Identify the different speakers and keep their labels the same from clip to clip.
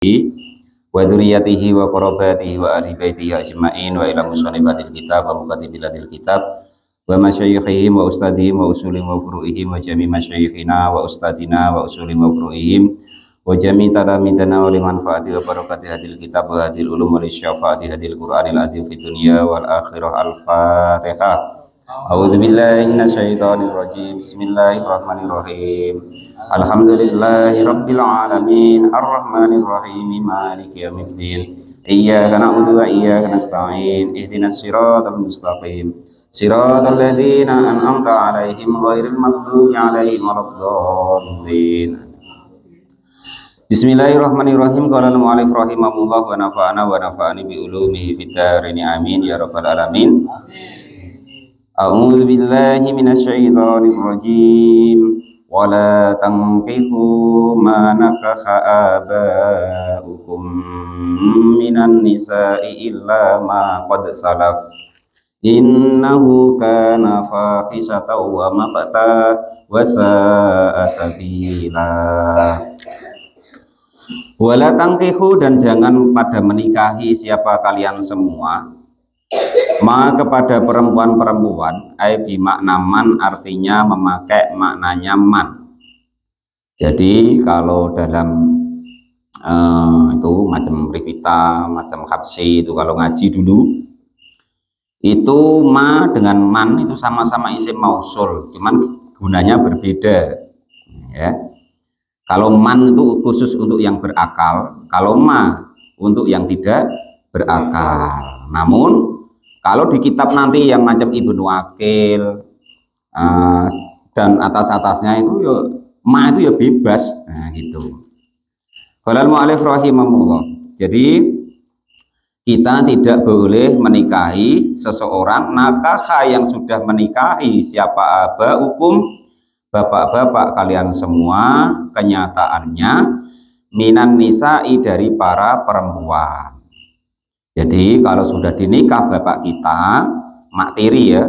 Speaker 1: wa dzurriyyatihi wa qarabatihi wa ahli baitihi ajma'in wa ila musannifatil kitab wa mukatibilatil kitab wa masyayikhihim wa ustadihim wa usulihim wa furu'ihim wa jami masyayikhina wa ustadina wa usulihim wa furu'ihim wa jami talamidana wa liman fa'ati wa barakati hadil kitab wa hadil ulum wa lisyafaati hadil qur'anil azim fid dunya wal akhirah. Al-Fatihah. A'udzubillahi minasyaitonir rajim. Bismillahirrahmanirrahim. Alhamdulillahi rabbil alamin arrahmanir rahim maliki yaumiddin. Iyyaka na'budu wa iyyaka nasta'in. Ihdinas siratal mustaqim. Siratal ladzina an'amta 'alaihim ghairil maghdubi 'alaihim waladdallin. Bismillahirrahmanirrahim. Qala al-mu'allif rahimahullah wa nafa'ana wa nafa'ani bi ulumihi fid dharain amin ya rabbal alamin. A'udzu billahi minasyaitonir rajim. Wala tankihu ma nakaha aba'ukum minan nisa'i illa ma qad salaf. Innahu kana fahisatan wa maqta wa sa'a sabila. Wala tankihu, dan jangan pada menikahi siapa kalian semua ma kepada perempuan-perempuan, bimakna man, artinya memakai maknanya man. Jadi kalau dalam itu macam Rivita, macam Habsyi itu kalau ngaji dulu itu ma dengan man itu sama-sama isim mausul, cuman gunanya berbeda ya. Kalau man itu khusus untuk yang berakal, kalau ma untuk yang tidak berakal. Namun kalau di kitab nanti yang macam Ibnu Aqil dan atas-atasnya itu ya ma itu ya bebas, nah gitu. Qala al-mu'allif rahimahullah. Jadi kita tidak boleh menikahi seseorang nakaha yang sudah menikahi siapa aba'ukum, bapak-bapak kalian semua, kenyataannya minan nisa'i, dari para perempuan. Jadi kalau sudah dinikah bapak kita, mak tiri ya,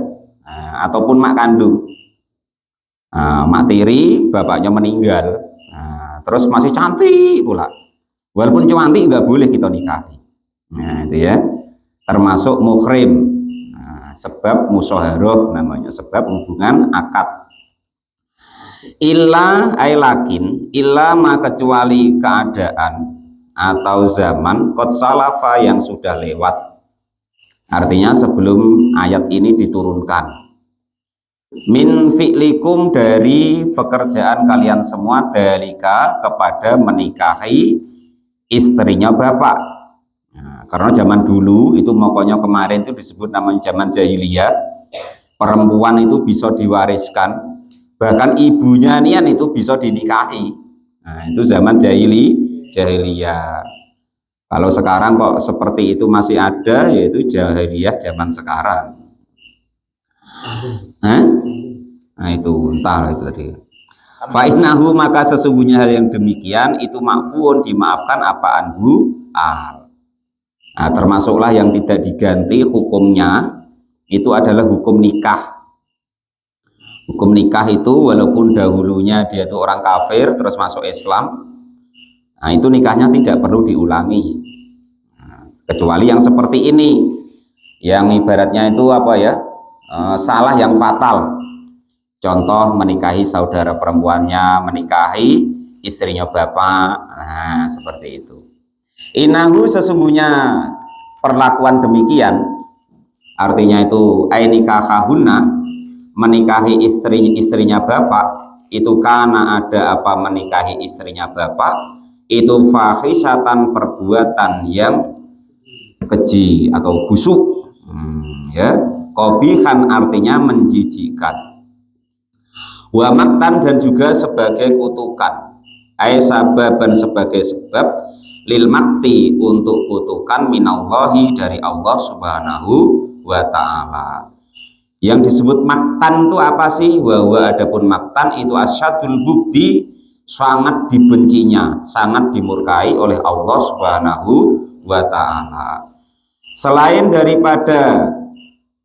Speaker 1: ataupun mak kandung, mak tiri bapaknya meninggal, terus masih cantik pula, walaupun cantik nggak boleh kita nikahi. Nah itu ya, termasuk muhrim, sebab musyawarah namanya, sebab hubungan akad. Illa ay lakin, illa ma kecuali keadaan atau zaman qad salafa yang sudah lewat, artinya sebelum ayat ini diturunkan. Min fi'likum, dari pekerjaan kalian semua, dalika kepada menikahi istrinya bapak. Nah, karena zaman dulu itu pokoknya kemarin itu disebut namanya zaman jahiliyah, perempuan itu bisa diwariskan, bahkan ibunya nian itu bisa dinikahi. Nah, itu zaman jahiliyah. Kalau sekarang kok seperti itu masih ada, yaitu jahiliyah zaman sekarang. Nah itu entah itu tadi. Fa'innahu, maka sesungguhnya hal yang demikian itu ma'fuun, dimaafkan, apa anhu al. Nah termasuklah yang tidak diganti hukumnya itu adalah hukum nikah. Hukum nikah itu walaupun dahulunya dia itu orang kafir terus masuk Islam, nah itu nikahnya tidak perlu diulangi, kecuali yang seperti ini, yang ibaratnya itu apa ya, salah yang fatal. Contoh menikahi saudara perempuannya, menikahi istrinya bapak, nah seperti itu. Innahu, sesungguhnya perlakuan demikian, artinya itu ainikahahunna, menikahi istrinya bapak, itu karena ada apa, menikahi istrinya bapak itu fahisatan, perbuatan yang keji atau busuk, ya. Qabihan artinya menjijikkan. Wa maktan, dan juga sebagai kutukan. Ai sababan, sebagai sebab, lil makti, untuk kutukan, minallahi, dari Allah subhanahu wa ta'ala. Yang disebut maktan itu apa sih? Wa adapun maktan itu asyadul bugdi, sangat dibencinya, sangat dimurkai oleh Allah subhanahu wa ta'ala. Selain daripada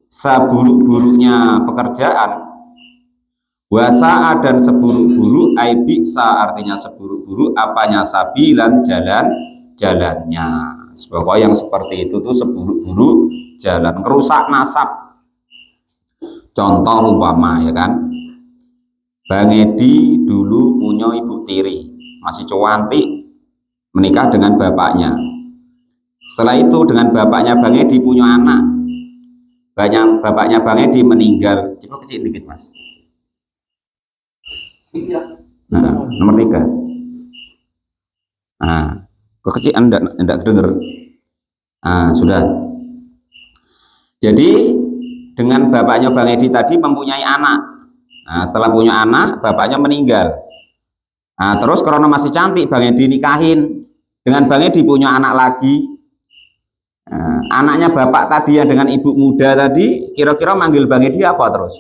Speaker 1: seburuk-buruknya pekerjaan, wasa'a, dan seburuk-buruk, aibiksa artinya seburuk-buruk apanya, sabilan, jalan, jalannya. Pokoknya yang seperti itu tuh seburuk-buruk jalan, ngerusak nasab. Contoh umpama ya kan, Bang Edi dulu punya ibu tiri, masih cantik, menikah dengan bapaknya. Setelah itu dengan bapaknya Bang Edi punya anak. Bapaknya Bang Edi meninggal. Coba kecil dikit mas. Nah, nomor 3. Nah, kok kecil enggak kedenger. Nah, sudah. Jadi dengan bapaknya Bang Edi tadi mempunyai anak. Nah, setelah punya anak, bapaknya meninggal. Nah, terus karena masih cantik, Bang Edi nikahin. Dengan Bang Edi punya anak lagi. Nah, anaknya bapak tadi ya dengan ibu muda tadi, kira-kira manggil Bang Edi apa terus?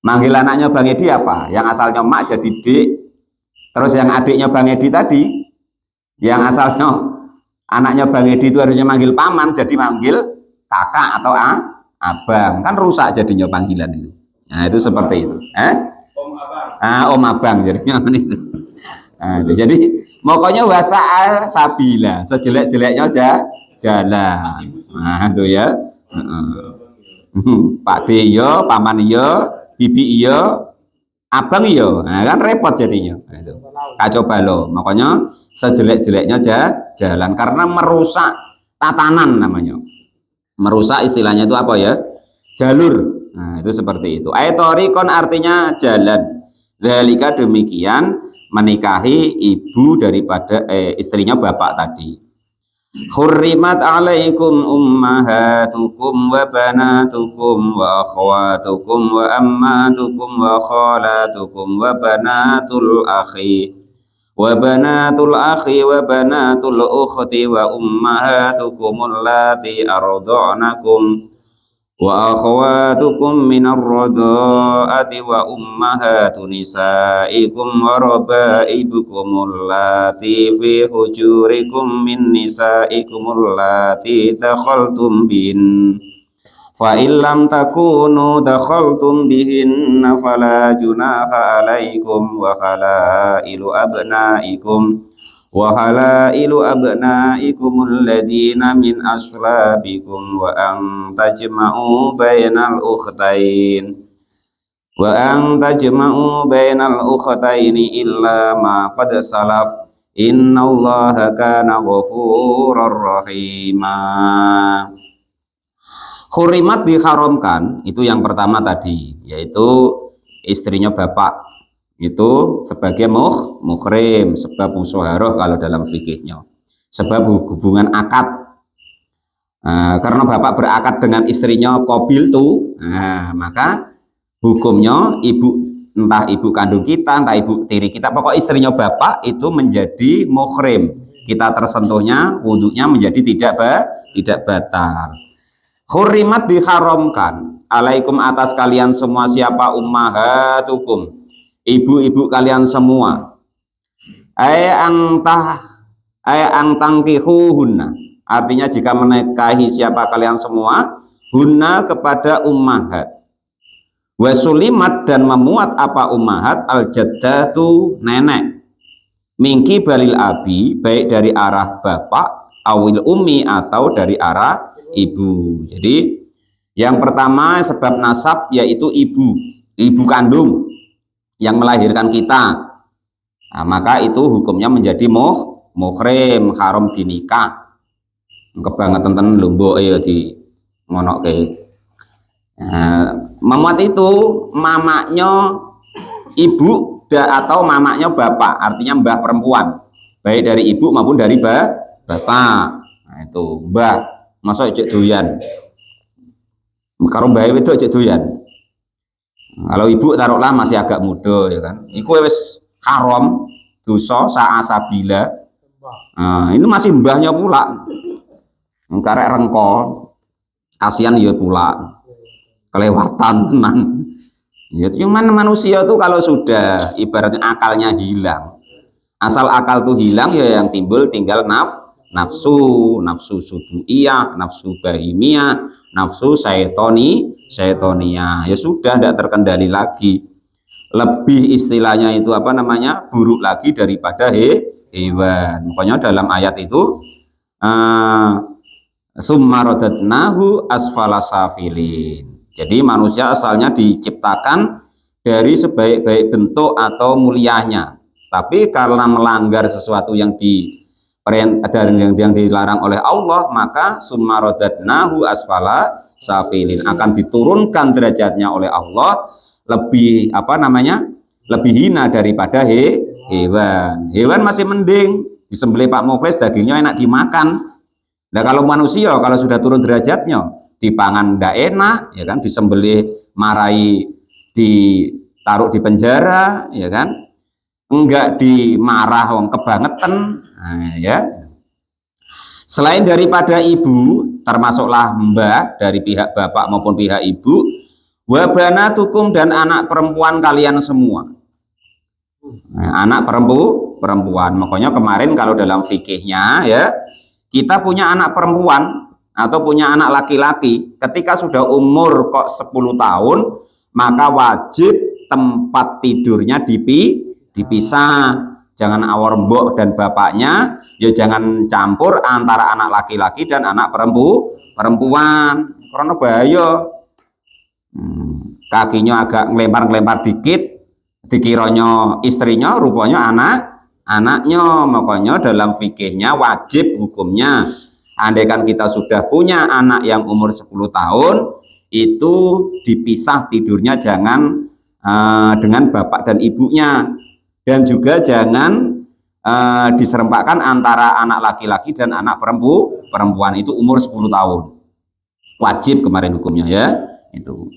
Speaker 1: Manggil anaknya Bang Edi apa? Yang asalnya mak jadi dik. Terus yang adiknya Bang Edi tadi, yang asalnya anaknya Bang Edi itu harusnya manggil paman, jadi manggil kakak atau abang. Kan rusak jadinya panggilan itu. Nah, itu seperti itu. Om abang. Om abang jadinya itu. Nah, itu. Jadi pokoknya wasa'al sabila, sejelek-jeleknya aja jalan. Nah, itu ya. Pak D yo, paman yo, bibi yo, abang yo. Nah, kan repot jadinya. Nah, itu. Kacau balau. Makanya sejelek-jeleknya aja jalan karena merusak tatanan namanya. Merusak istilahnya itu apa ya? Jalur. Nah, itu seperti itu. Aitorikon artinya jalan. Dzalika demikian menikahi ibu daripada istrinya bapak tadi. Hurrimat alaikum ummahatukum wa banatukum wa akhwatukum wa ammatukum wa khalatukum wa banatul akhi wa banatul ukhti wa ummahatukum allati arda'nakum wa akhwatukum minar radha'ati wa ummahatu nisaikum wa raba'ibukum allati fi hujurikum min nisaikum allati dakhaltum bin fa illam takunu dakhaltum bihinna fala junaha alaikum wa halailu abnaikum alladhina min aslabikum wa an tajma'u bainal ukhtaini illa ma qad salaf innallaha kana ghafurur rahima. Hurimat diharamkan, itu yang pertama tadi, yaitu istrinya bapak itu sebagai muhrim, sebab musyawarah kalau dalam fikihnya, sebab hubungan akad. Karena bapak berakad dengan istrinya qabil tuh, maka hukumnya entah ibu kandung kita, entah ibu tiri kita, pokok istrinya bapak itu menjadi muhrim. Kita tersentuhnya wudhunya menjadi tidak batal. Hurimat diharamkan alaikum atas kalian semua siapa ummahatukum, ibu-ibu kalian semua. Angtangkihuhunna, artinya jika menikahi siapa kalian semua, hunna kepada ummahat. Wasulimat dan memuat apa ummahat al jaddatu nenek. Mingki balil abi, baik dari arah bapak awil ummi atau dari arah ibu. Jadi yang pertama sebab nasab yaitu ibu kandung yang melahirkan kita. Nah, maka itu hukumnya menjadi muhrim, haram dinikah. Kebangetan ten lombo ya di ngonoke. Memuat itu mamanya ibu atau mamanya bapak, artinya mbah perempuan, baik dari ibu maupun dari bapak. Nah, itu mbah, masa cek doyan karo mbah itu cek doyan. Kalau ibu taruhlah masih agak muda ya kan, iku wis haram dosa sa'asabila. Nah, ini masih mbahnya pula karek rengko, kasihan ya pula kelewatan tenan. Ya cuman manusia tuh kalau sudah ibaratnya akalnya hilang, asal akal tuh hilang ya yang timbul tinggal nafsu subu'iyah, nafsu bahimiyah, nafsu syaitonia. Ya sudah tidak terkendali lagi. Lebih istilahnya itu apa namanya? Buruk lagi daripada hewan. Makanya dalam ayat itu summa radadnahu asfala safilin. Jadi manusia asalnya diciptakan dari sebaik-baik bentuk atau mulianya. Tapi karena melanggar sesuatu yang yang dilarang oleh Allah, maka summa radadnahu asfala safilin, akan diturunkan derajatnya oleh Allah lebih lebih hina daripada hewan. Hewan masih mending disembelih Pak Muflis, dagingnya enak dimakan. Nah kalau manusia kalau sudah turun derajatnya, dipangan ndak enak, ya kan, disembelih marai, ditaruh di penjara, ya kan, enggak dimarah wong kebangetan. Nah, ya. Selain daripada ibu, termasuklah mbah dari pihak bapak maupun pihak ibu, wa banatukum, dan anak perempuan kalian semua. Nah, anak perempuan. Makanya kemarin kalau dalam fikihnya, ya, kita punya anak perempuan atau punya anak laki-laki, ketika sudah umur kok 10 tahun, maka wajib tempat tidurnya dipisah. Jangan awor mbok dan bapaknya, ya jangan campur antara anak laki-laki dan anak perempuan. Karena bahaya. Kakinya agak ngelempar-ngelempar dikit, dikiranya istrinya, rupanya anaknya. Makanya dalam fikihnya wajib hukumnya, andaikan kita sudah punya anak yang umur 10 tahun, itu dipisah tidurnya, jangan dengan bapak dan ibunya, dan juga jangan diserempakkan antara anak laki-laki dan anak perempuan itu umur 10 tahun. Wajib kemarin hukumnya, ya, itu.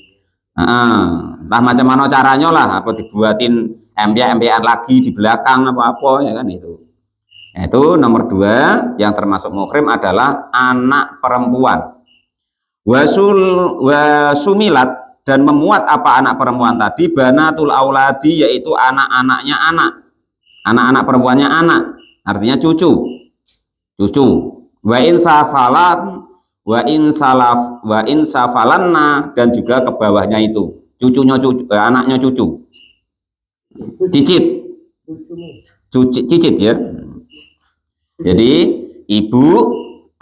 Speaker 1: Entah macam mana caranya lah, apa dibuatin empian lagi di belakang apa-apa, ya kan, itu. Itu nomor 2 yang termasuk muhrim adalah anak perempuan. Wasumilat, dan memuat apa anak perempuan tadi, banatul auladi, yaitu anak-anaknya anak perempuannya anak, artinya cucu. Wa in safalanna, dan juga ke bawahnya itu anaknya cucu. Cicit, ya. Jadi ibu,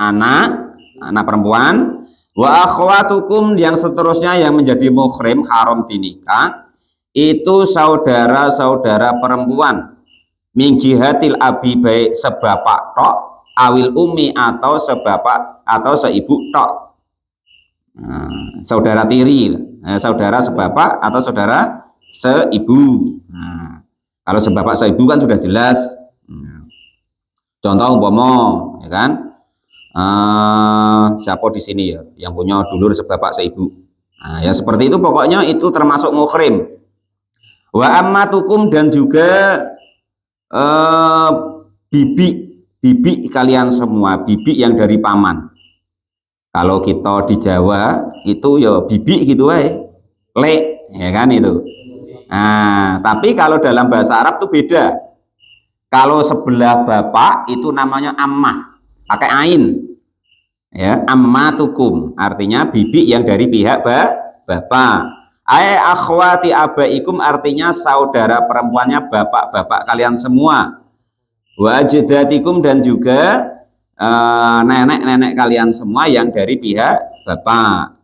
Speaker 1: anak perempuan, wa akhwatukum, yang seterusnya yang menjadi muhrim haram dinikah itu saudara-saudara perempuan, min jihatil abi, baik sebapak tok, awil umi, atau sebapak atau seibu tok. Saudara tiri, saudara sebapak atau saudara seibu. Kalau sebapak seibu kan sudah jelas. Contoh umpama, ya kan, siapa di sini ya yang punya dulur sebapak seibu, ya seperti itu, pokoknya itu termasuk muhrim. Wa ammatukum, dan juga bibi kalian semua, bibi yang dari paman. Kalau kita di Jawa itu ya bibi gitu le, ya kan, itu. Nah, tapi kalau dalam bahasa Arab tuh beda. Kalau sebelah bapak itu namanya ammah, pakai ain, ya, ammatukum, artinya bibi yang dari pihak bapak. Akhwati abaikum, artinya saudara perempuannya bapak-bapak kalian semua. Wa ajdatikum, dan juga nenek-nenek kalian semua yang dari pihak bapak.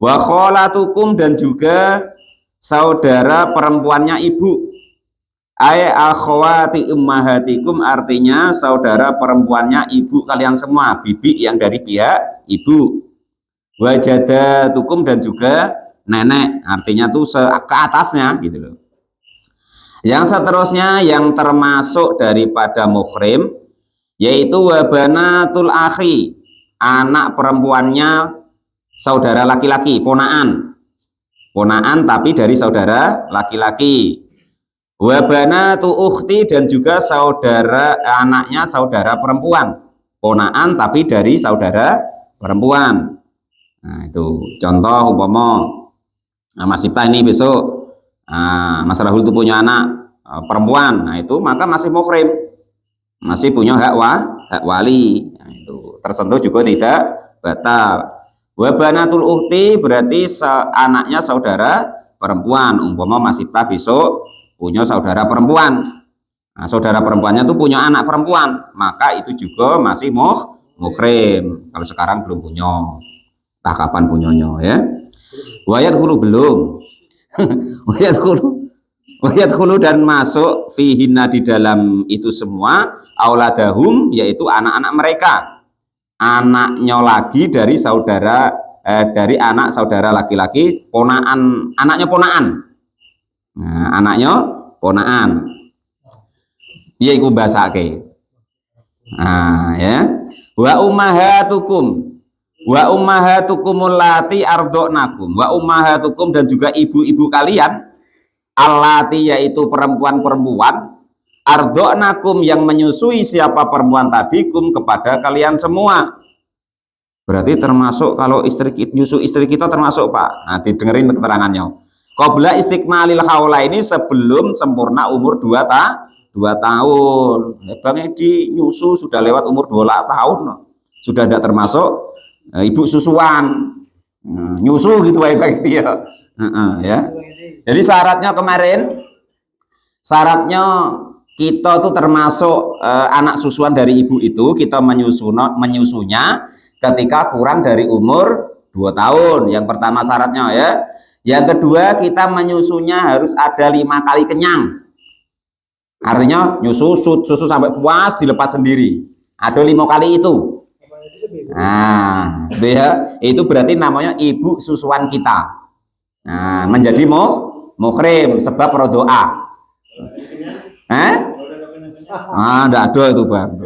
Speaker 1: Wa kholatukum, dan juga saudara perempuannya ibu. Akhwati ummahatikum, artinya saudara perempuannya ibu kalian semua, bibi yang dari pihak ibu. Wa jadatukum, dan juga nenek, artinya tuh ke atasnya, gitu loh. Yang seterusnya yang termasuk daripada muhrim, yaitu wabanatul akhi, anak perempuannya saudara laki-laki, ponaan tapi dari saudara laki-laki. Wabanatu ukhti, dan juga anaknya saudara perempuan, ponaan tapi dari saudara perempuan. Nah, itu contoh umpama Mas Sipta ini besok, Mas Rahul itu punya anak perempuan, nah itu maka masih muhrim, masih punya hak wali. Nah, itu tersentuh juga tidak batal. Wabanatul ukhti berarti anaknya saudara perempuan, umpama Mas Sipta besok punya saudara perempuan, Nah, saudara perempuannya tuh punya anak perempuan, maka itu juga masih muhrim. Kalau sekarang belum punya, entah kapan punyanya ya. Wayat hulu belum. wayat hulu dan masuk fihina di dalam itu semua auladahum, yaitu anak-anak mereka, anaknya lagi dari saudara dari anak saudara laki-laki, ponaan, anaknya ponaan. Nah, anaknya ponaan. Iya iku basake. Nah, ya. Wa ummahatukum. Wa ummahatukumul lati ardoknakum. Wa ummahatukum dan juga ibu-ibu kalian allati yaitu perempuan-perempuan ardoknakum yang menyusui siapa perempuan tadikum kepada kalian semua. Berarti termasuk kalau nyusu istri kita termasuk Pak. Nah, didengerin keterangannya. Qabla istikmalil haula ini sebelum sempurna umur 2 tahun. Bang Edi nyusu sudah lewat umur 2 tahun. Sudah tidak termasuk ibu susuan. Nyusu gitu Bang Edi ya. Ya. Jadi syaratnya kemarin, syaratnya kita tuh termasuk anak susuan dari ibu itu, kita menyusunya ketika kurang dari umur 2 tahun. Yang pertama syaratnya ya. Yang kedua, kita menyusunya harus ada 5 kali kenyang. Artinya nyusu susu sampai puas dilepas sendiri. Ada 5 kali itu. Nah, itu ya. Itu berarti namanya ibu susuan kita. Nah, menjadi muhrim sebab berdoa. Enggak ada itu, Bang.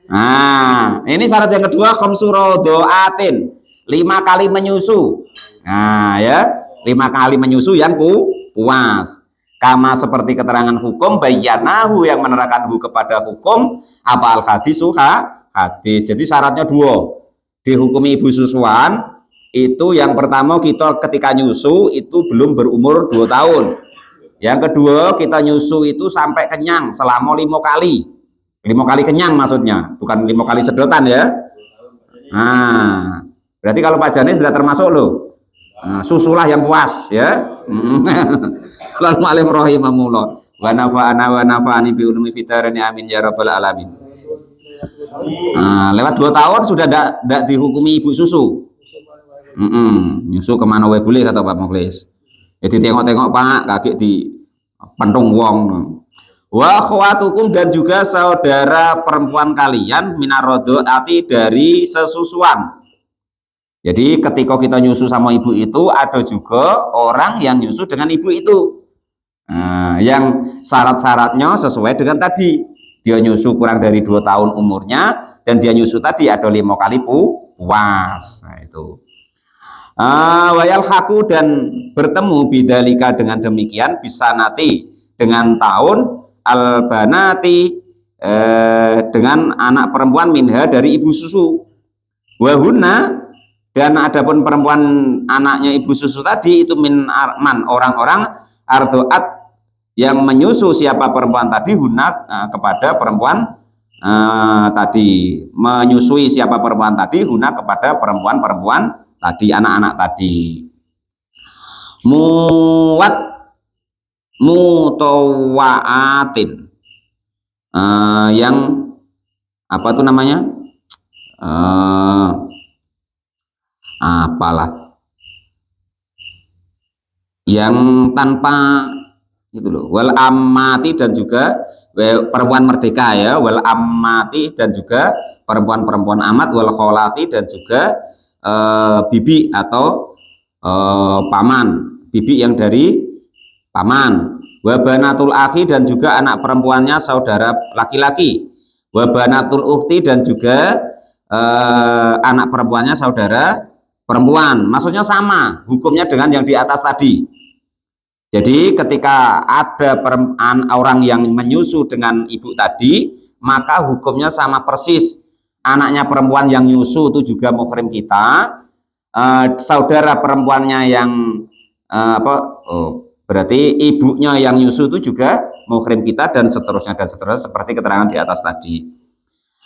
Speaker 1: Nah, ini syarat yang kedua, khamsuro doatin. 5 kali menyusu. Nah, ya. 5 kali menyusu yang puas. Kama seperti keterangan hukum bayanahu yang menerangkan kepada hukum apa al hadis hadis. Jadi syaratnya 2. Dihukumi ibu susuan itu yang pertama kita ketika nyusu itu belum berumur 2 tahun. Yang kedua kita nyusu itu sampai kenyang selama 5 kali. 5 kali kenyang maksudnya, bukan 5 kali sedotan ya. Nah, berarti kalau Pak Jani sudah termasuk loh. Nah, susulah yang puas ya. Lalu alim rahimahullah wa nafa'ana wa nafa'ani bi ulumi fitarani amin ya rabbal alamin. Nah, lewat 2 tahun sudah tidak dihukumi ibu susu. Nyusu kemana wae boleh kata Pak Mukhlis. Jadi tengok-tengok Pak, kaki di pentung wong. Wa akhwatukum dan juga saudara perempuan kalian minarodoti dari sesusuan. Jadi ketika kita nyusu sama ibu itu ada juga orang yang nyusu dengan ibu itu. Nah, yang syarat-syaratnya sesuai dengan tadi. Dia nyusu kurang dari 2 tahun umurnya dan dia nyusu tadi ada 5 kali puas. Nah, itu. Wayal haku dan bertemu bidalika dengan demikian bisa nanti dengan tahun albanati dengan anak perempuan minha dari ibu susu. Wahuna dan adapun perempuan anaknya ibu susu tadi itu man orang-orang ardoat yang menyusu siapa perempuan tadi hunak kepada perempuan tadi, menyusui siapa perempuan tadi hunak kepada perempuan-perempuan tadi, anak-anak tadi. Muwat mutawaatin yang apa tuh namanya, apalah yang tanpa itu loh, wal ammati dan juga perempuan merdeka ya, wal ammati dan juga perempuan-perempuan amat, wal kholati dan juga bibi atau paman, bibi yang dari paman, wabanatul akhi dan juga anak perempuannya saudara laki-laki, wabanatul ukhti dan juga anak perempuannya saudara perempuan. Maksudnya sama hukumnya dengan yang di atas tadi. Jadi ketika ada orang yang menyusu dengan ibu tadi, maka hukumnya sama persis. Anaknya perempuan yang nyusu itu juga muhrim kita, saudara perempuannya yang berarti ibunya yang nyusu itu juga muhrim kita, dan seterusnya seperti keterangan di atas tadi.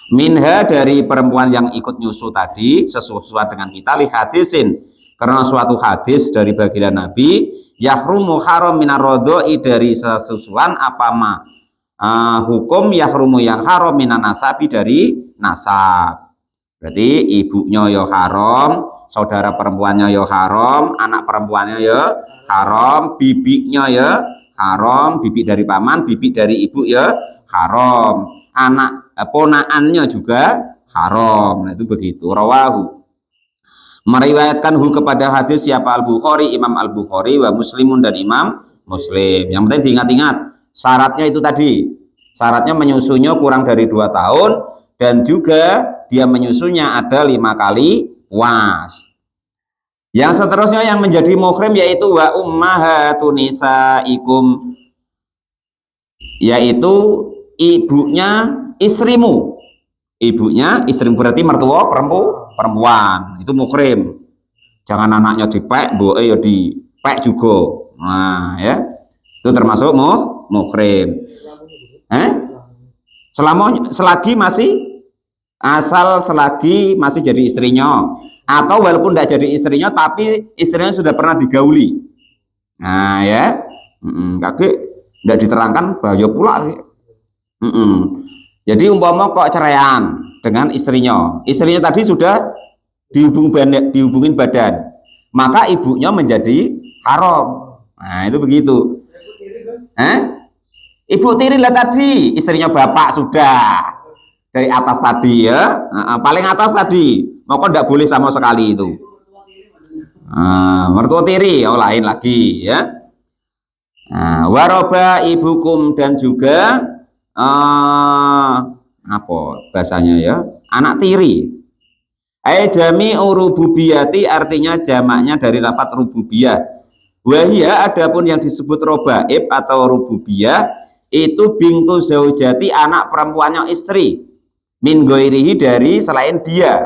Speaker 1: Minha dari perempuan yang ikut nyusu tadi sesuai dengan kita li hadisin, karena suatu hadis dari baginda Nabi yahrumu haram minar rodoi dari sesusuan apa ma hukum yahrumu yang haram minan nasabi dari nasab. Berarti ibunya ya haram, saudara perempuannya ya haram, anak perempuannya ya haram, bibiknya ya haram, bibik dari paman, bibik dari ibu ya haram, anak ponaannya juga haram. Nah itu begitu. Rawahu, meriwayatkan kepada hadis siapa Al-Bukhari, Imam Al-Bukhari wa Muslimun dan Imam Muslim. Yang penting diingat-ingat syaratnya itu tadi, syaratnya menyusunya kurang dari 2 tahun dan juga dia menyusunya ada 5 kali puas. Yang seterusnya yang menjadi muhrim yaitu wa ummahatun nisaikum, yaitu ibunya istrimu. Ibunya istrimu berarti mertua perempuan, itu muhrim. Jangan anaknya dipek, mboke ya dipek juga. Nah, ya. Itu termasuk muhrim. Selagi masih jadi istrinya, atau walaupun tidak jadi istrinya tapi istrinya sudah pernah digauli. Nah, ya. Kakek tidak diterangkan bahaya pula. Jadi umpama kok ceraian dengan istrinya tadi sudah dihubungin badan, maka ibunya menjadi haram. Nah itu begitu. Ibu tiri lah tadi, istrinya bapak sudah dari atas tadi ya, paling atas tadi, maka tidak boleh sama sekali itu. Mertua tiri, oh lain lagi ya. Waroba ibukum dan juga apa bahasanya ya, anak tiri. Jami rububiyati artinya jamaknya dari lafadz rububiyah. Wahia adapun yang disebut robaib atau rububiyah itu bintu zaujati, anak perempuannya istri, min goirihi dari selain dia.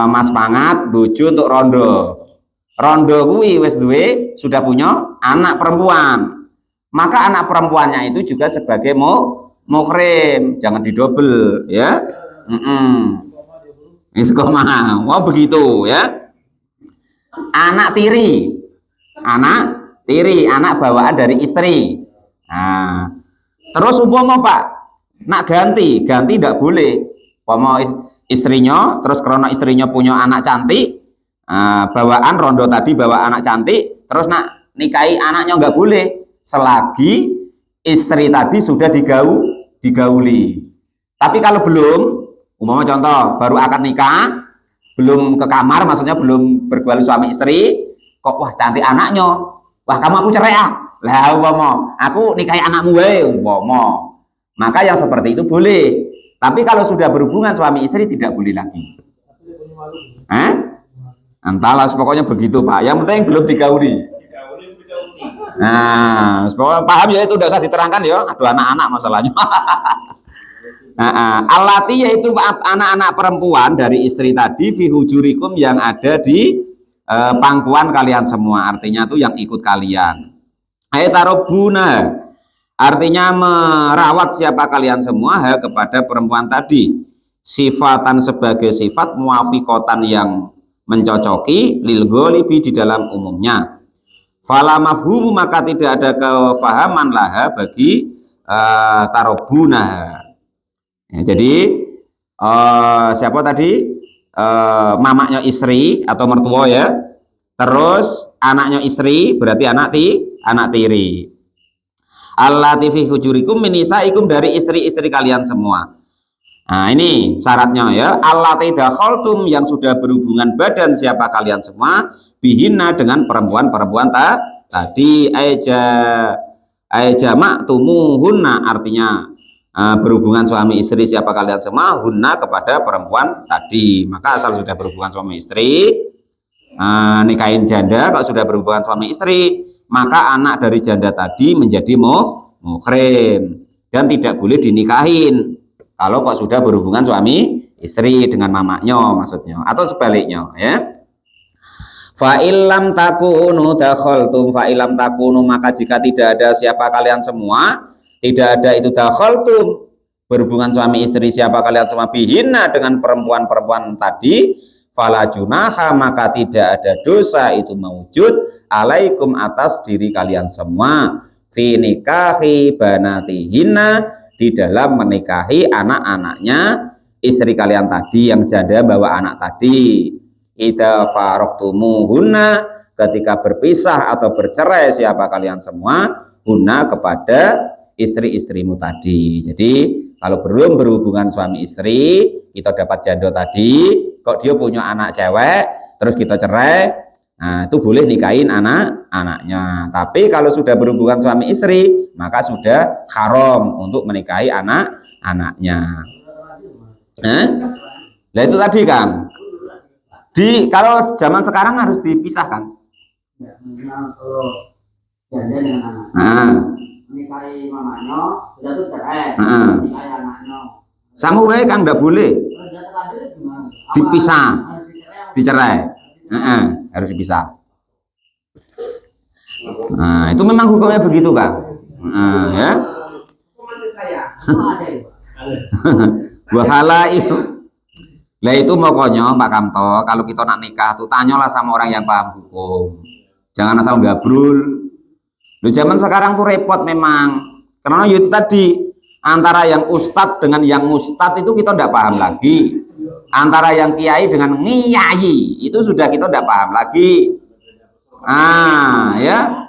Speaker 1: Mas pangat bojo untuk rondo kuwi wis duwe sudah punya anak perempuan, maka anak perempuannya itu juga sebagai muhrim, jangan didobel ya. Istiqomah, wow begitu ya. Anak tiri, anak bawaan dari istri. Nah, terus umpama Pak nak ganti tidak boleh. Umpama istrinya, terus karena istrinya punya anak cantik, bawaan rondo tadi bawa anak cantik, terus nak nikahi anaknya nggak boleh selagi istri tadi sudah digauli. Tapi kalau belum, umpama contoh baru akad nikah, belum ke kamar, maksudnya belum bergaul suami istri, kok wah cantik anaknya, wah kamu aku cerai lah umpama aku nikahi anakmu umpama, maka yang seperti itu boleh. Tapi kalau sudah berhubungan suami istri tidak boleh lagi. Entahlah pokoknya begitu Pak, yang penting belum digauli. Nah paham ya, itu udah usah diterangkan ya, aduh anak-anak masalahnya. Alati yaitu anak-anak perempuan dari istri tadi, fi hujurikum yang ada di pangkuan kalian semua, artinya itu yang ikut kalian. Tarobuna artinya merawat siapa kalian semua kepada perempuan tadi, sifatan sebagai sifat, muafiqatan yang mencocoki, lil ghalibi di dalam umumnya. Fala mafhumu maka tidak ada kefahaman laha bagi tarobuna. Ya, jadi siapa tadi mamanya istri atau mertua ya, terus anaknya istri berarti anak tiri. Allati fi hujurikum min nisaikum dari istri-istri kalian semua. Nah ini syaratnya ya, allati dakhaltum yang sudah berhubungan badan siapa kalian semua, bihinna dengan perempuan-perempuan tadi, maktumuhunna artinya berhubungan suami istri siapa kalian semua, hunna kepada perempuan tadi. Maka asal sudah berhubungan suami istri, nikahin janda, kalau sudah berhubungan suami istri, maka anak dari janda tadi menjadi muhrim dan tidak boleh dinikahin kalau kok sudah berhubungan suami istri dengan mamanya maksudnya, atau sebaliknya ya. Fa illam takunu dakhaltum, fa illam takunu maka jika tidak ada siapa kalian semua, tidak ada itu dakhaltum berhubungan suami istri siapa kalian semua, bihinna dengan perempuan-perempuan tadi, fala junaha maka tidak ada dosa itu mawjud alaikum atas diri kalian semua fi nikahi banatihinna di dalam menikahi anak-anaknya istri kalian tadi yang janda bawa anak tadi. Idza faroktumuhunna ketika berpisah atau bercerai siapa kalian semua hunna kepada istri-istrimu tadi. Jadi kalau belum berhubungan suami istri, kita dapat janda tadi, kok dia punya anak cewek, terus kita cerai, nah itu boleh nikahin anak-anaknya. Tapi kalau sudah berhubungan suami istri, maka sudah haram untuk menikahi anak-anaknya. Nah itu tadi Kang. Kalau zaman sekarang harus dipisahkan.
Speaker 2: Ya, kalau janda dengan anak. Menikahi mamanya, sudah tuh cerai. Menikahi anaknya.
Speaker 1: Sama wae Kang enggak boleh. Dipisah. Dicerai. Harus dipisah. Nah, itu memang hukumnya begitu Kang. Ya.
Speaker 2: Masih saya.
Speaker 1: Wahala itu. Lah itu pokoknya Pak Kamto, kalau kita nak nikah tuh tanyalah sama orang yang paham hukum. Jangan asal gabrul. Lu zaman sekarang tuh repot memang. Karena itu tadi antara yang ustadz dengan yang mustad itu kita tidak paham lagi. Antara yang kiai dengan ngiyai itu sudah kita tidak paham lagi. Ya.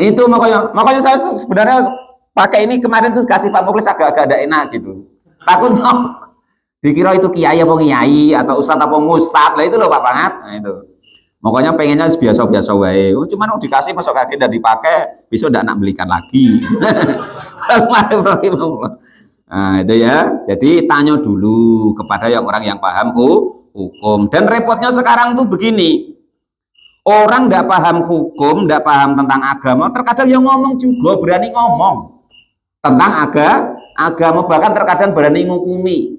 Speaker 1: Itu makanya saya sebenarnya pakai ini kemarin tuh kasih Pak Muklis agak-agak ada enak gitu. Takut dong. Dikira itu kiai apa ngiyai atau ustadz apa mustad lah itu loh Pak Pangat. Nah itu. Makanya pengennya biasa-biasa wae. Cuman mau dikasih masuk kaki dan dipakai, besok tidak nak belikan lagi. Nah itu ya. Jadi tanya dulu kepada orang yang paham hukum. Dan repotnya sekarang tuh begini. Orang tidak paham hukum, tidak paham tentang agama, terkadang yang ngomong juga berani ngomong tentang agama, bahkan terkadang berani ngukumi.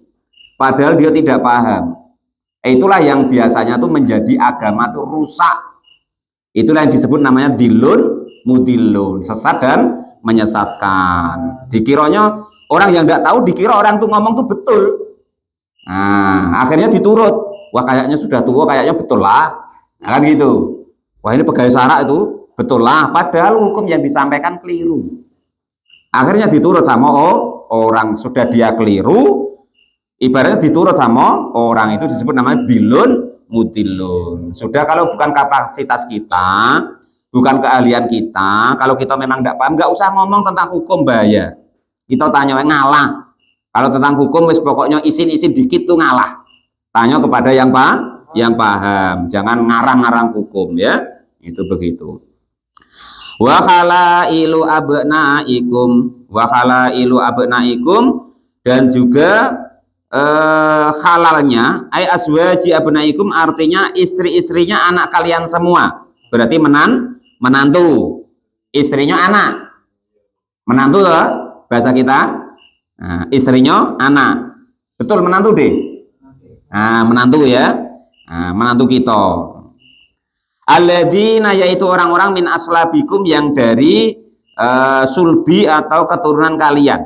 Speaker 1: Padahal dia tidak paham. Itulah yang biasanya tuh menjadi agama tuh rusak. Itulah yang disebut namanya dilun mudilun, sesat dan menyesatkan. Dikiranya orang yang tidak tahu dikira orang tuh ngomong tuh betul. Nah, akhirnya diturut. Wah kayaknya sudah tua, kayaknya betul lah. Nah, kan gitu. Wah ini pegawai sarak itu betul lah. Padahal hukum yang disampaikan keliru. Akhirnya diturut sama orang sudah dia keliru. Ibaratnya diturut sama orang itu disebut namanya bilun mutilun. Sudah kalau bukan kapasitas kita, bukan keahlian kita, kalau kita memang tidak paham, nggak usah ngomong tentang hukum bahaya. Kita tanya ngalah. Kalau tentang hukum, wis pokoknya isin-isin dikit tuh ngalah. Tanya kepada yang paham. Jangan ngarang-ngarang hukum ya. Itu begitu. Wa halailu abnaikum dan juga halalnya ay azwaji abnaikum artinya istri-istrinya anak kalian semua. Berarti menantu. Istrinya anak. Menantu loh bahasa kita. Nah, istrinya anak. Betul menantu deh. Nah, menantu ya. Nah, menantu kita. Alladzina yaitu orang-orang min aslabikum yang dari sulbi atau keturunan kalian.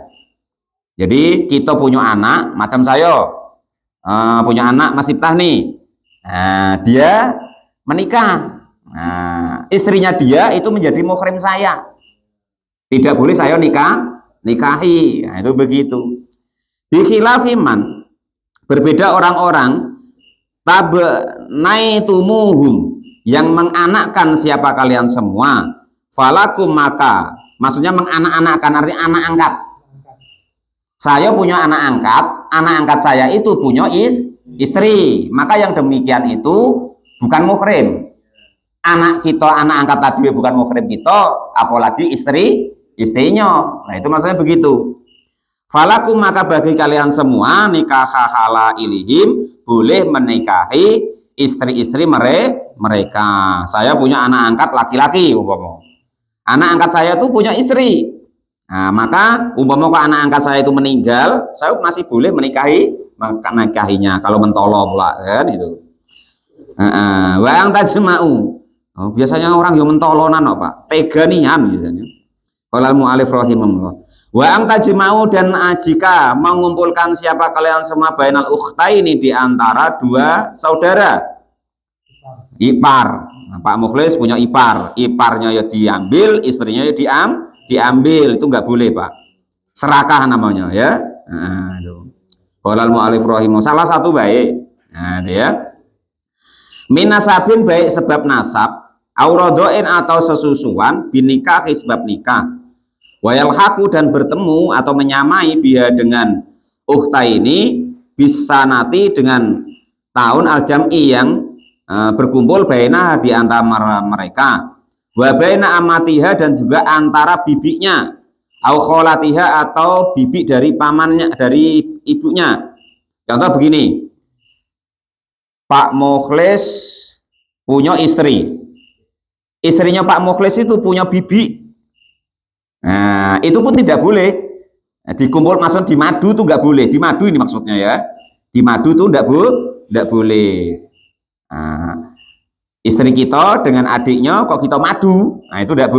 Speaker 1: Jadi kita punya anak, macam saya punya anak Mas Iftah nih. Nah, dia menikah. Nah, istrinya dia itu menjadi muhrim saya. Tidak boleh saya nikahi. Nah, itu begitu. Di khilafiman berbeda orang-orang tabnaitumuhum yang menganakkan siapa kalian semua. Falakum maka maksudnya menganak-anakkan artinya anak angkat. Saya punya anak angkat saya itu punya istri, maka yang demikian itu bukan muhrim. Anak angkat tadi bukan muhrim kita, apalagi istrinya. Nah itu maksudnya begitu. Falakum maka bagi kalian semua nikah halailihim boleh menikahi istri-istri mereka. Saya punya anak angkat laki-laki, anak angkat saya itu punya istri. Nah, maka umpama kok anak angkat saya itu meninggal, saya masih boleh menikahinya kalau mentolo pula kan itu. Wa yang tajma'u. Oh, biasanya orang yang mentolonan Pak. Teganian biasanya. Qala mu'alif rahimahullah. Wa ang tajma'u dan jika mengumpulkan siapa kalian semua bainal ukhtaini di antara dua saudara ipar. Nah, Pak Mukhlis punya ipar, iparnya ya diambil, istrinya ya diambil, itu nggak boleh Pak. Serakah namanya ya. Nah, itu. Qolal mu'alif rahimahu, salah satu baik. Nah, itu ya. Minasabin baik sebab nasab, aurodoin atau sesusuan, binikah sebab nikah. Wayalhaku dan bertemu atau menyamai biha dengan ukhta ini bisa nanti dengan tahun al-jam'i yang berkumpul baina di antara mereka. Wa baina amatiha dan juga antara bibiknya. Au kholatiha atau bibik dari pamannya, dari ibunya. Contoh begini. Pak Mukhlis punya istri. Istrinya Pak Mukhlis itu punya bibi. Nah, itu pun tidak boleh. Dikumpul maksud di madu tuh nggak boleh. Di madu ini maksudnya ya. Di madu tuh nggak boleh. Nah, istri kita dengan adiknya kok kita madu. Nah, itu nggak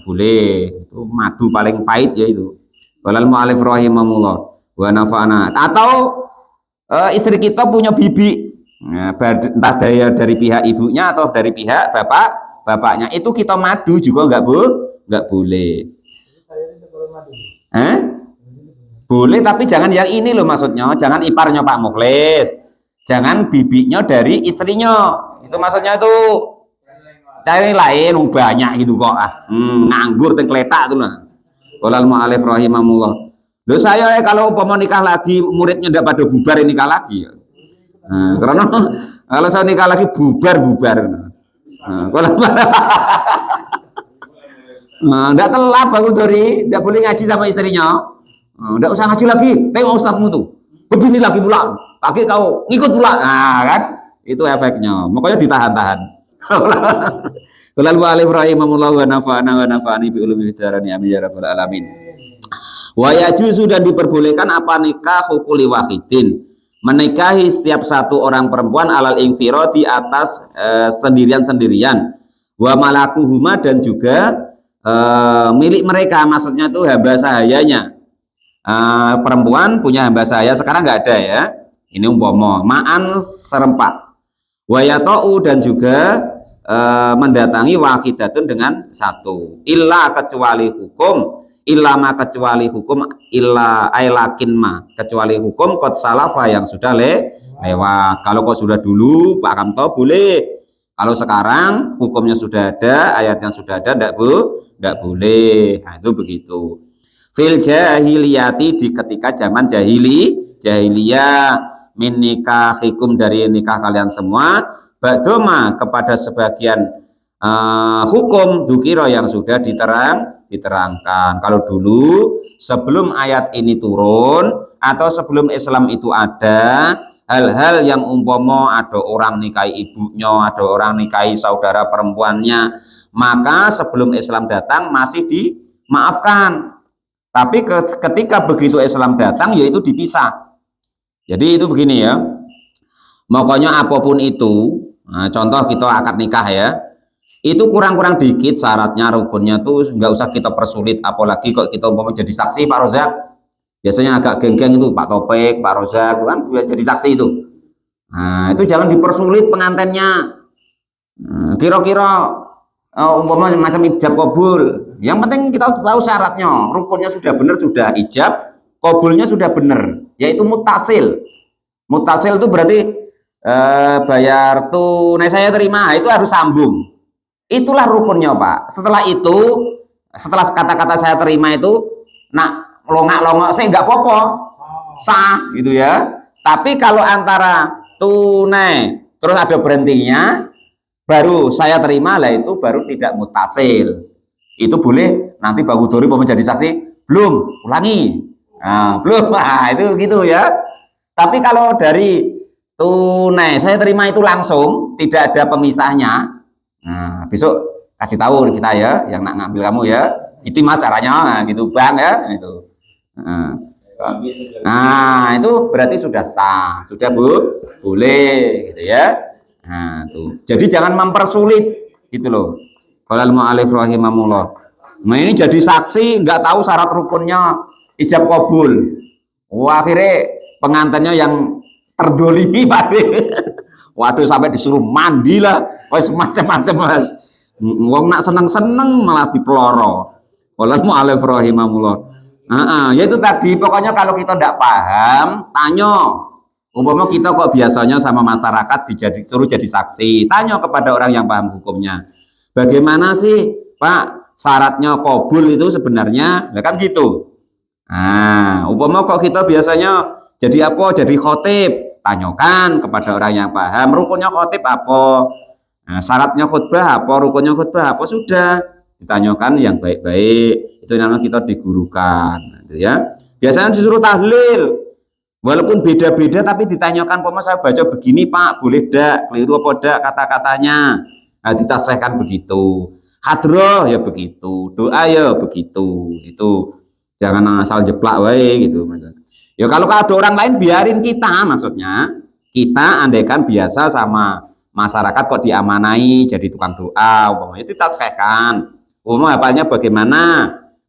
Speaker 1: boleh. Itu madu paling pahit ya itu. Walal mu'alif rahimahullah wa nafa'ana. Atau istri kita punya bibi. Nah, entah dari pihak ibunya atau dari pihak bapaknya, itu kita madu juga nggak boleh. Boleh, tapi jangan yang ini loh maksudnya, jangan iparnya Pak Mukhlis, jangan bibinya dari istrinya, itu maksudnya itu cari lain banyak gitu kok nganggur tengkletak tuh lah. Qolal mu'alif rahimahullah. Loh saya kalau umpama nikah lagi muridnya ndak pada bubar nikah lagi ya. Nah, karena kalau saya nikah lagi bubar. Nah, kalau ndak telat bangun dari, ndak boleh ngaji sama istrinya. Ndak usah ngaji lagi, tengok ustadzmu tuh. Begini lagi pula, pakai kau ngikut pula. Nah, kan? Itu efeknya. Makanya ditahan-tahan. Qolal mu'alif rahimahullah wa nafa'ani bi ulumil darani amin ya rabbal alamin. Wa yajuzu dan diperbolehkan apa nikah hukuli wahidin, menikahi setiap satu orang perempuan alal infiro di atas sendirian-sendirian. Wa malakuhuma dan juga milik mereka, maksudnya itu hamba sahayanya. Perempuan punya hamba sahaya sekarang nggak ada ya. Ini umpama ma'an serempak. Wa yata'u dan juga mendatangi wahidatun dengan satu. Illa kecuali hukum, illa ma kecuali hukum, illa ailakin ma kecuali hukum qad salafa yang sudah lewat. Kalau kok sudah dulu Pak Kamto boleh. Kalau sekarang hukumnya sudah ada, ayatnya sudah ada, tidak boleh. Nah, itu begitu. Fil jahiliyati di ketika zaman jahiliyah min nikahikum dari nikah kalian semua ba'doma kepada sebagian hukum dukiro yang sudah diterangkan. Kalau dulu sebelum ayat ini turun atau sebelum Islam itu ada hal-hal yang umpama ada orang nikahi ibunya, ada orang nikahi saudara perempuannya, maka sebelum Islam datang masih dimaafkan. Tapi ketika begitu Islam datang yaitu dipisah. Jadi itu begini ya. Pokoknya apapun itu, nah, contoh kita akad nikah ya, itu kurang-kurang dikit syaratnya, rukunnya tuh nggak usah kita persulit, apalagi kok kita umpama jadi saksi Pak Rozak, biasanya agak geng-geng itu Pak Topik, Pak Rozak kan jadi saksi itu. Nah, itu jangan dipersulit pengantennya. Kira-kira umpama macam ijab kabul, yang penting kita tahu syaratnya, rukunnya sudah benar, sudah ijab kabulnya sudah benar, yaitu mutasil. Mutasil itu berarti bayar tunai saya terima, itu harus sambung. Itulah rukunnya Pak. Setelah itu, setelah kata-kata saya terima itu, nak longak-longok saya nggak apa-apa, sah gitu ya. Tapi kalau antara tunai terus ada berhentinya, baru saya terima lah, itu baru tidak mutasil. Itu boleh nanti Pak Hudori mau menjadi saksi, belum, ulangi. Nah, belum, nah, itu gitu ya. Tapi kalau dari tunai saya terima itu langsung, tidak ada pemisahnya. Nah, besok kasih tahu kita ya, yang nak ngambil kamu ya. Itu mas caranya, nah, gitu Bang ya, itu. Nah, itu berarti sudah sah, sudah boleh gitu ya. Nah, tuh. Jadi jangan mempersulit gitu loh. Qolal mu'alif rahimahullah Nah ini jadi saksi nggak tahu syarat rukunnya ijab kabul. Wah, akhirnya pengantinnya yang terdolimi Pakde. Waduh sampai disuruh mandi lah, wes macam-macam Mas. Wong nak seneng-seneng malah dipeloro. Walal mu'alif rahimahullah. Ya itu tadi pokoknya kalau kita tidak paham, tanya. Umpama kita kok biasanya sama masyarakat suruh jadi saksi, tanya kepada orang yang paham hukumnya. Bagaimana sih Pak syaratnya kabul itu sebenarnya? Nah, kan gitu. Umpama kok kita biasanya jadi apa? Jadi khotib. Tanyakan kepada orang yang paham, rukunnya khotib apa? Nah, syaratnya khutbah apa? Rukunnya khutbah apa? Sudah ditanyakan yang baik-baik. Itu namanya kita digurukan, gitu ya. Biasanya disuruh tahlil. Walaupun beda-beda tapi ditanyakan, "Poma saya baca begini Pak, boleh dak? Keliru apa dak kata-katanya?" Nah, ditasihkan begitu. Hadroh ya begitu, doa ya begitu. Itu jangan asal jeplak wae gitu. Ya kalau ada orang lain biarin kita, maksudnya kita andaikan biasa sama masyarakat kok diamanai jadi tukang doa, umpamanya itu tasihkan. Umpamanya hafalnya bagaimana?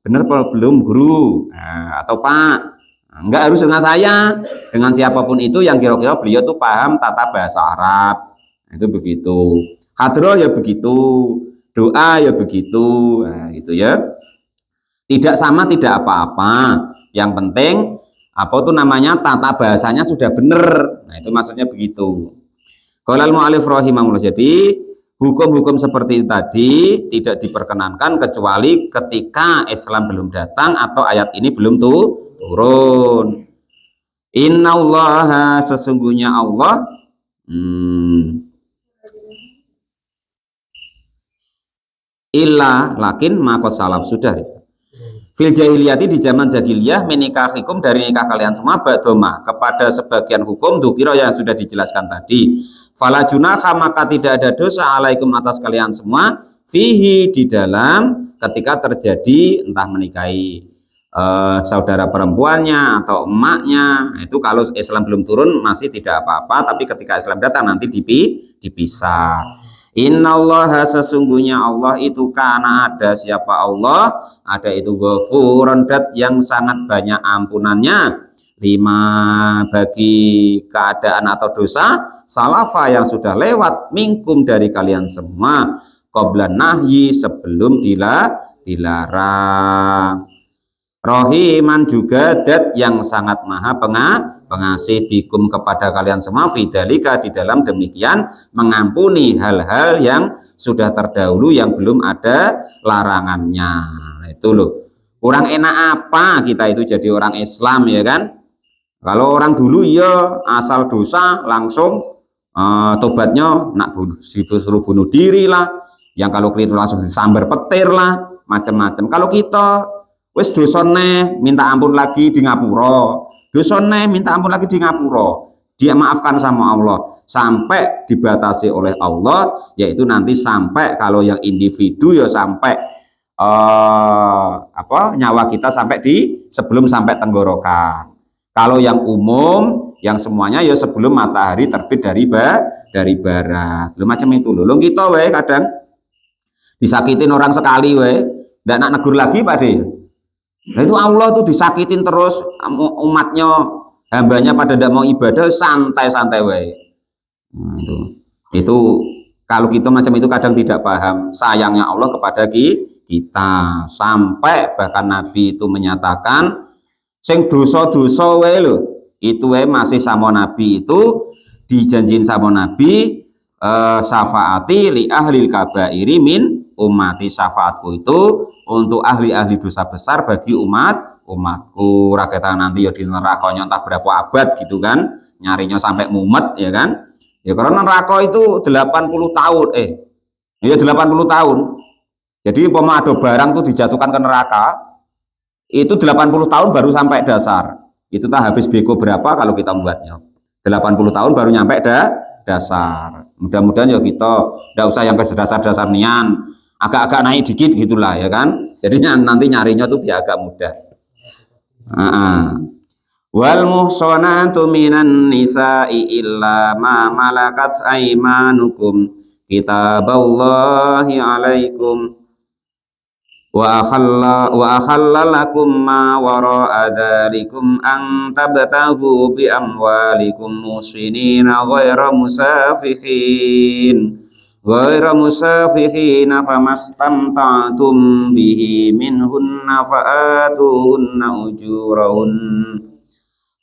Speaker 1: Benar belum guru? Atau Pak? Enggak harus dengan saya, dengan siapapun itu yang kira-kira beliau tuh paham tata bahasa Arab. Itu begitu. Hadroh ya begitu, doa ya begitu, nah, gitu ya. Tidak sama tidak apa-apa. Yang penting apa tuh namanya tata bahasanya sudah benar. Nah itu maksudnya begitu. Qalal mu'alif rahimahullah. Jadi hukum-hukum seperti itu tadi tidak diperkenankan kecuali ketika Islam belum datang atau ayat ini belum turun. Innallaha sesungguhnya Allah illa lakin maqad salaf sudah. Fil jahiliyati di zaman jahiliyah menikahikum dari nikah kalian semua ba'doma kepada sebagian hukum dukiro yang sudah dijelaskan tadi. Fala junaha maka tidak ada dosa alaikum atas kalian semua fihi di dalam ketika terjadi entah menikahi saudara perempuannya atau emaknya. Itu kalau Islam belum turun masih tidak apa-apa, tapi ketika Islam datang nanti dipisah. Innallaha sesungguhnya Allah itu karena ada siapa Allah, ada itu Ghafurun dat yang sangat banyak ampunannya lima bagi keadaan atau dosa salafa yang sudah lewat minkum dari kalian semua qabla nahyi sebelum dilarang. Rohiman juga dat yang sangat maha pengasih bikum kepada kalian semua fidalika di dalam demikian mengampuni hal-hal yang sudah terdahulu yang belum ada larangannya. Itu loh, kurang enak apa kita itu jadi orang Islam ya kan? Kalau orang dulu ya asal dosa langsung tobatnya nak disuruh bunuh diri lah, yang kalau keliru langsung disambar petir lah, macam-macam. Kalau kita wis dosane minta ampun lagi di ngapura, dosane minta ampun lagi di ngapura, dia maafkan sama Allah sampai dibatasi oleh Allah, yaitu nanti sampai kalau yang individu ya sampai nyawa kita sampai sebelum sampai tenggorokan. Kalau yang umum yang semuanya ya sebelum matahari terbit dari barat. Lu macam itu lho. Lu kita we kadang disakitin orang sekali we, ndak nak negur lagi Pak De. Nah itu Allah tuh disakitin terus umatnya, hambanya pada tidak mau ibadah santai-santai wae. Nah, itu kalau kita macam itu kadang tidak paham sayangnya Allah kepada kita, sampai bahkan Nabi itu menyatakan sing dosa-dosa wae lho itu wae masih sama Nabi itu dijanjiin sama Nabi syafaati li ahlil kabairi min umati, syafaatku itu untuk ahli-ahli dosa besar bagi umatku. Rakyat nanti ya di neraka entah berapa abad gitu kan, nyarinya sampai mumet ya kan ya, karena neraka itu 80 tahun 80 tahun. Jadi umpama ada barang tuh dijatuhkan ke neraka itu 80 tahun baru sampai dasar. Itu tak habis beko berapa kalau kita membuatnya 80 tahun baru nyampe dasar. Mudah-mudahan ya kita tidak usah yang ke dasar-dasar nian, agak-agak naik dikit gitulah ya kan. Jadi nanti nyarinya tuh biar agak mudah. Wal muhsanatu minan nisa'i illa ma malakat aymanukum kitaballahi alaikum. wa akhalla lakum ma wara'a dzalikum an tabtaghu bi amwalikum musinina ghaira musafihin famastamta'tum bihi minhunna fa'atuhunna ujurahun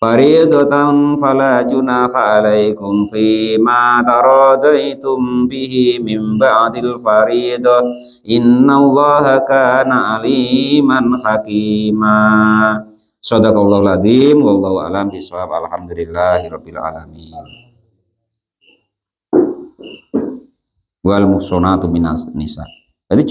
Speaker 1: faridatan fala junaha alaikum fima taradaitum bihi min ba'dil faridah innallaha kana aliman hakima. Shadaqallahul adzim wallahu a'lam bishawab. Alhamdulillahirabbil alamin. Wal muhsanatu minas nisa. Jadi